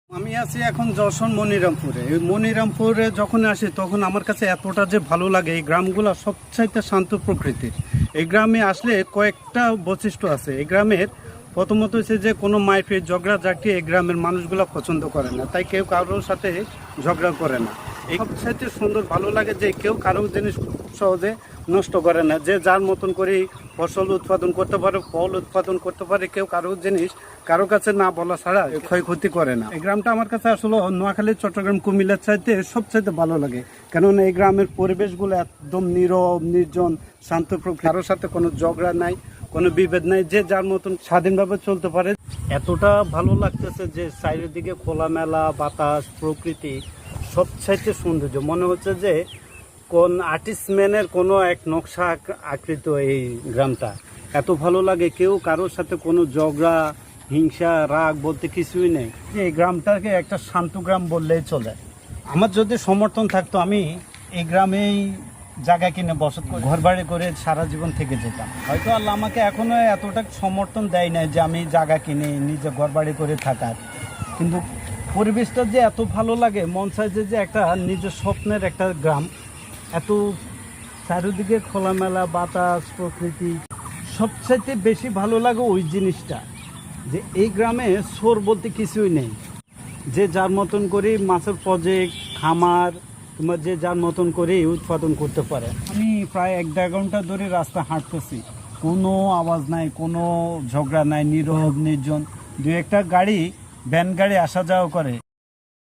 আমি আছি এখন যশোর মনিরামপুরে। এই মনিরামপুরে যখন আসি তখন আমার কাছে এতটা যে ভালো লাগে। এই গ্রামগুলো সবচাইতে শান্ত প্রকৃতির। এই গ্রামে আসলে কয়েকটা বৈশিষ্ট্য আছে। এই গ্রামের প্রথমত হচ্ছে যে কোনো মারপিট ঝগড়াঝাটি এই গ্রামের মানুষগুলো পছন্দ করে না, তাই কেউ কারোর সাথে ঝগড়া করে না। এই সবচাইতে সুন্দর ভালো লাগে যে কেউ কারো জিনিস খুব সহজে নষ্ট করে না, যে যার মতন করে ফসল উৎপাদন করতে পারে, ফল উৎপাদন করতে পারে, কেউ কারো জিনিস কারো কাছে না বলা ছাড়া ক্ষয়ক্ষতি করে না। এই গ্রামটা আমার কাছে আসলে নোয়াখালী, চট্টগ্রাম, কুমিল্লার চাইতে সবচাইতে ভালো লাগে, কেননা এই গ্রামের পরিবেশগুলো একদম নীরব, নির্জন, শান্ত প্রকৃতি। কারোর সাথে কোনো ঝগড়া নাই, কোনো বিভেদ নাই, যে যার মতন স্বাধীনভাবে চলতে পারে। এতটা ভালো লাগতেছে যে চারিদিকে খোলামেলা বাতাস, প্রকৃতি সবচাইতে সৌন্দর্য। মনে হচ্ছে যে কোন আর্টিস্টম্যানের কোনো এক নকশা আকৃত এই গ্রামটা। এত ভালো লাগে, কেউ কারোর সাথে কোনো ঝগড়া, হিংসা, রাগ বলতে কিছুই নেই। এই গ্রামটাকে একটা শান্ত গ্রাম বললেই চলে। আমার যদি সমর্থন থাকতো আমি এই গ্রামেই জায়গা কিনে বসত করে ঘর বাড়ি করে সারা জীবন থেকে যেতাম। হয়তো আল্লাহ আমাকে এখনো এতটা সমর্থন দেয় নাই যে আমি জায়গা কিনে নিজে ঘর বাড়ি করে থাকার, কিন্তু পরিবেশটা যে এত ভালো লাগে, মন চায় যে একটা নিজের স্বপ্নের একটা গ্রাম। এত চারিদিকে খোলামেলা বাতাস, প্রকৃতি। সবচাইতে বেশি ভালো লাগে ওই জিনিসটা যে এই গ্রামে চোর বলতে কিছুই নেই। যে যার মতন করে মাছের প্রজেক্ট, খামার, তোমার যে যার মতন করে উৎপাদন করতে পারে। আমি প্রায় 1-1.5 ঘন্টা ধরে রাস্তা হাঁটতেছি, কোনো আওয়াজ নাই, কোনো ঝগড়া নাই, নীরব, নির্জন। দু একটা গাড়ি, ভ্যান গাড়ি আসা যাওয়া করে।